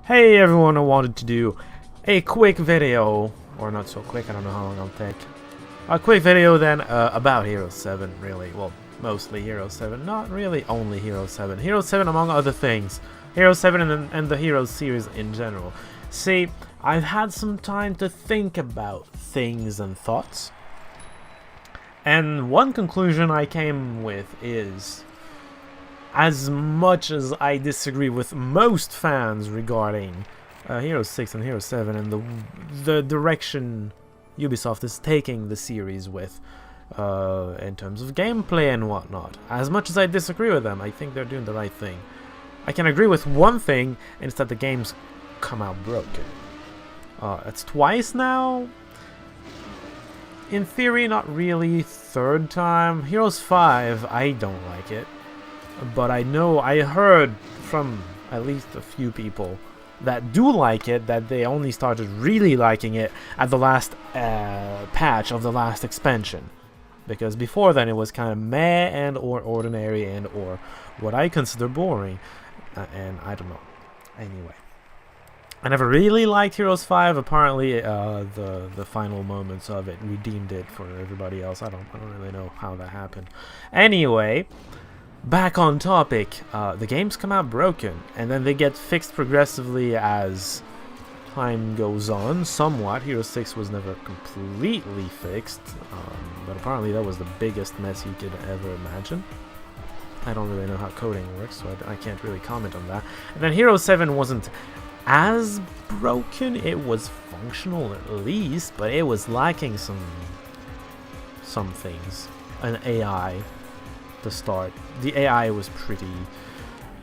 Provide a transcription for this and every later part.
Hey everyone, I wanted to do a quick video, or not so quick, I don't know how long it'll take. A quick video then about Hero 7, really. Well, mostly Hero 7, not really only Hero 7. Hero 7 among other things. Hero 7 and the Heroes series in general. See, I've had some time to think about things and thoughts. And one conclusion I came with is, as much as I disagree with most fans regarding Hero 6 and Hero 7 and the direction Ubisoft is taking the series with in terms of gameplay and whatnot, as much as I disagree with them, I think they're doing the right thing. I can agree with one thing, and it's that the games come out broken. It's twice now. In theory, not really. Third time. Heroes 5, I don't like it. But I heard from at least a few people that do like it, that they only started really liking it at the last patch of the last expansion. Because before then it was kind of meh and or ordinary and or what I consider boring. And I don't know. Anyway. I never really liked Heroes 5. Apparently the final moments of it redeemed it for everybody else. I don't really know how that happened. Anyway, back on topic, the games come out broken, and then they get fixed progressively as time goes on, somewhat. Hero 6 was never completely fixed, but apparently that was the biggest mess you could ever imagine. I don't really know how coding works, so I can't really comment on that. And then Hero 7 wasn't as broken. It was functional at least, but it was lacking some things. An AI to start. The AI was pretty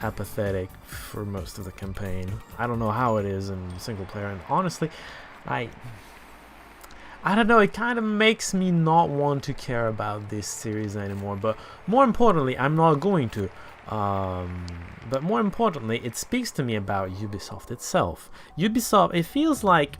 apathetic for most of the campaign. I don't know how it is in single player, and honestly, I don't know, it kind of makes me not want to care about this series anymore, but more importantly, I'm not going to. But more importantly, it speaks to me about Ubisoft itself. Ubisoft, it feels like,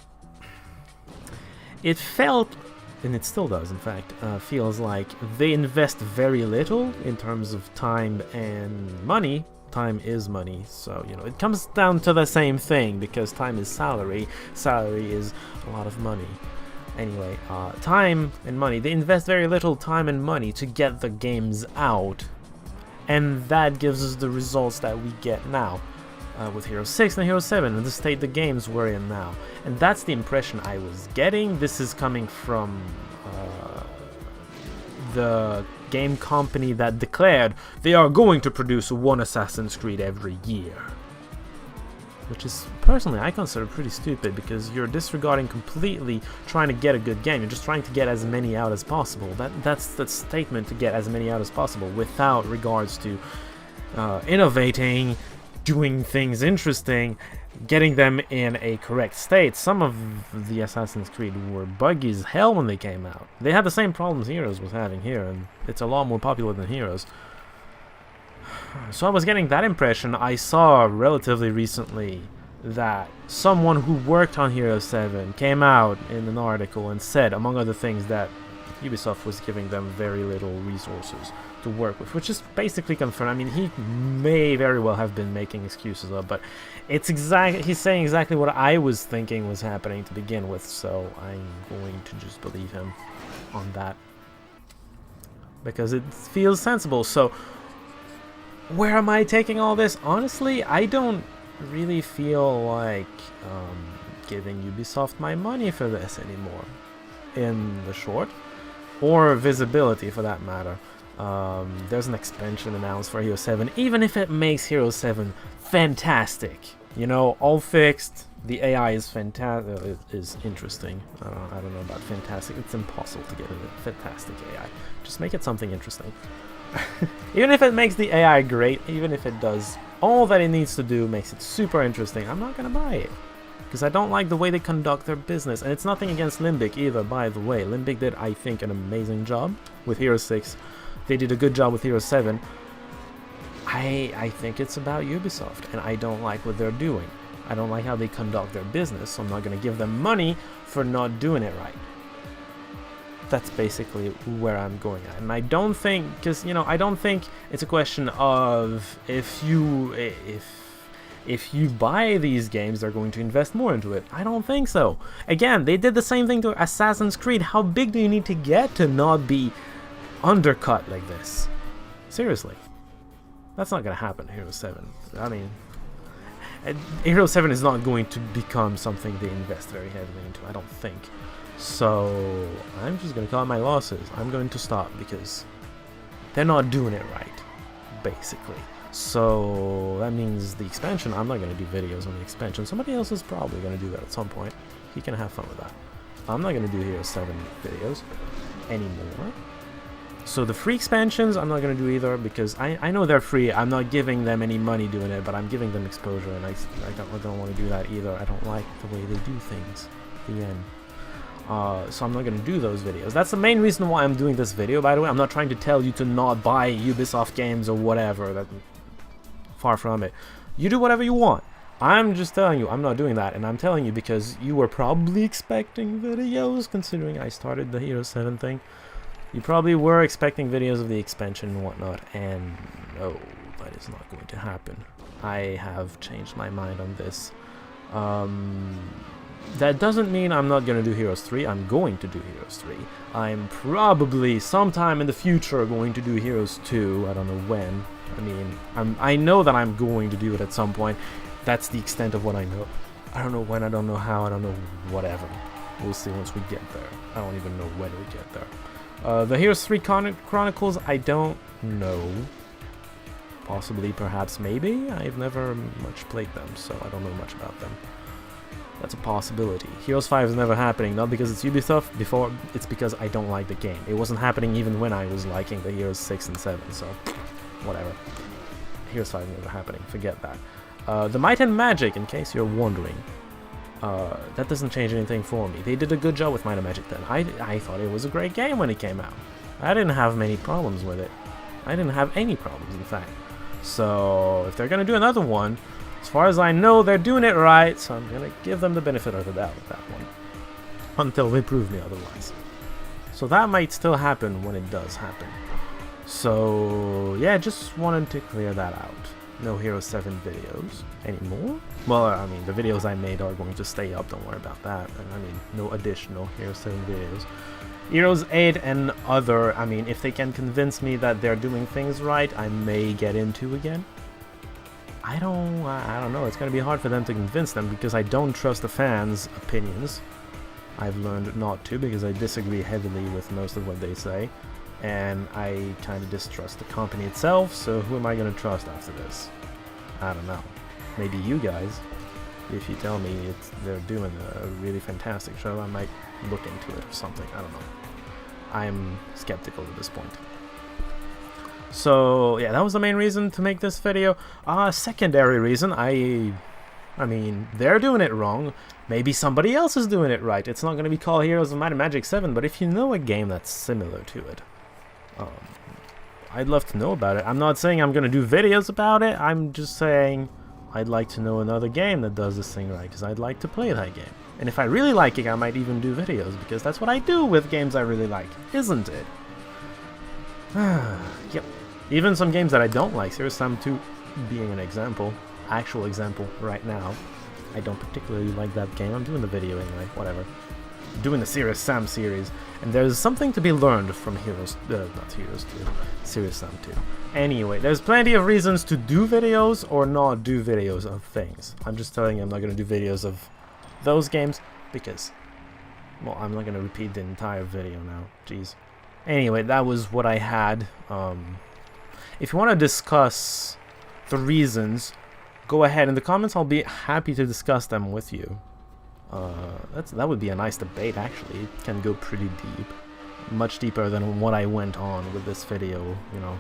it felt, and it still does, in fact, feels like they invest very little in terms of time and money. Time is money, so, you know, it comes down to the same thing, because time is salary. Salary is a lot of money. Anyway, time and money. They invest very little time and money to get the games out, and that gives us the results that we get now. With Hero 6 and Hero 7 and the state the games were in now. And that's the impression I was getting. This is coming from the game company that declared they are going to produce one Assassin's Creed every year. Which is, personally, I consider pretty stupid, because you're disregarding completely trying to get a good game. You're just trying to get as many out as possible. That's the statement, to get as many out as possible, without regards to innovating, doing things interesting, getting them in a correct state. Some of the Assassin's Creed were buggy as hell when they came out. They had the same problems Heroes was having here, and it's a lot more popular than Heroes. So I was getting that impression. I saw relatively recently that someone who worked on Hero 7 came out in an article and said, among other things, that Ubisoft was giving them very little resources to work with, which is basically confirmed. I mean, he may very well have been making excuses up, but it's he's saying exactly what I was thinking was happening to begin with, so I'm going to just believe him on that, because it feels sensible. So where am I taking all this? Honestly, I don't really feel like giving Ubisoft my money for this anymore, in the short, or visibility for that matter. There's an expansion announced for Hero 7, even if it makes Hero 7 fantastic. You know, all fixed, the AI is fantastic, is interesting. I don't know about fantastic, it's impossible to get a fantastic AI. Just make it something interesting. Even if it makes the AI great, even if it does all that it needs to do, makes it super interesting, I'm not gonna buy it, because I don't like the way they conduct their business. And it's nothing against Limbic either, by the way. Limbic did, I think, an amazing job with Hero 6. They did a good job with Hero 7. I think it's about Ubisoft, and I don't like what they're doing. I don't like how they conduct their business, so I'm not gonna give them money for not doing it right. That's basically where I'm going at. And I don't think, because, you know, I don't think it's a question of if if you buy these games, they're going to invest more into it. I don't think so. Again, they did the same thing to Assassin's Creed. How big do you need to get to not be undercut like this? Seriously. That's not going to happen in Hero 7. I mean, Hero 7 is not going to become something they invest very heavily into, I don't think. So, I'm just going to cut my losses. I'm going to stop because they're not doing it right, basically. So, that means the expansion, I'm not going to do videos on the expansion. Somebody else is probably going to do that at some point. He can have fun with that. I'm not going to do Hero 7 videos anymore. So the free expansions, I'm not going to do either because I know they're free. I'm not giving them any money doing it, but I'm giving them exposure, and I don't want to do that either. I don't like the way they do things. The end. So I'm not going to do those videos. That's the main reason why I'm doing this video, by the way. I'm not trying to tell you to not buy Ubisoft games or whatever. That, far from it. You do whatever you want. I'm just telling you, I'm not doing that, and I'm telling you because you were probably expecting videos, considering I started the Hero 7 thing. You probably were expecting videos of the expansion and whatnot, and no, that is not going to happen. I have changed my mind on this. That doesn't mean I'm not going to do Heroes 3. I'm going to do Heroes 3. I'm probably sometime in the future going to do Heroes 2. I don't know when. I mean, I know that I'm going to do it at some point. That's the extent of what I know. I don't know when, I don't know how, I don't know whatever. We'll see once we get there. I don't even know when we get there. The Heroes 3 Chronicles, I don't know. Possibly, perhaps, maybe? I've never much played them, so I don't know much about them. That's a possibility. Heroes 5 is never happening, not because it's Ubisoft, it's because I don't like the game. It wasn't happening even when I was liking the Heroes 6 and 7, so whatever. Heroes 5 is never happening, forget that. The Might and Magic, in case you're wondering, that doesn't change anything for me. They did a good job with Might and Magic 10. I thought it was a great game when it came out. I didn't have many problems with it. I didn't have any problems, in fact. So, if they're gonna do another one, as far as I know, they're doing it right, so I'm gonna give them the benefit of the doubt with that one. Until they prove me otherwise. So that might still happen when it does happen. So, yeah, just wanted to clear that out. No Hero 7 videos anymore. Well, I mean, the videos I made are going to stay up, don't worry about that. And I mean, no additional Hero 7 videos. Heroes 8 and other, I mean, if they can convince me that they're doing things right, I may get into again. I don't know, it's going to be hard for them to convince them because I don't trust the fans' opinions. I've learned not to because I disagree heavily with most of what they say. And I kind of distrust the company itself, so who am I going to trust after this? I don't know. Maybe you guys. If you tell me they're doing a really fantastic show, I might look into it or something. I don't know. I'm skeptical at this point. So, yeah, that was the main reason to make this video. Secondary reason, I mean, they're doing it wrong. Maybe somebody else is doing it right. It's not going to be called Heroes of Might and Magic 7, but if you know a game that's similar to it, I'd love to know about it. I'm not saying I'm going to do videos about it. I'm just saying I'd like to know another game that does this thing right, because I'd like to play that game. And if I really like it, I might even do videos, because that's what I do with games I really like, isn't it? Yep. Even some games that I don't like, Serious Sam 2 being an example, actual example right now. I don't particularly like that game. I'm doing the video anyway, whatever. I'm doing the Serious Sam series, and there's something to be learned from not Heroes 2, Serious Sam 2. Anyway, there's plenty of reasons to do videos or not do videos of things. I'm just telling you I'm not going to do videos of those games because, well, I'm not going to repeat the entire video now. Jeez. Anyway, that was what I had. If you want to discuss the reasons, go ahead in the comments. I'll be happy to discuss them with you. That would be a nice debate, actually. It can go pretty deep, much deeper than what I went on with this video, you know.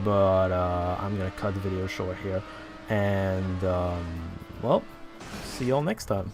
But I'm gonna cut the video short here, and well, see y'all next time.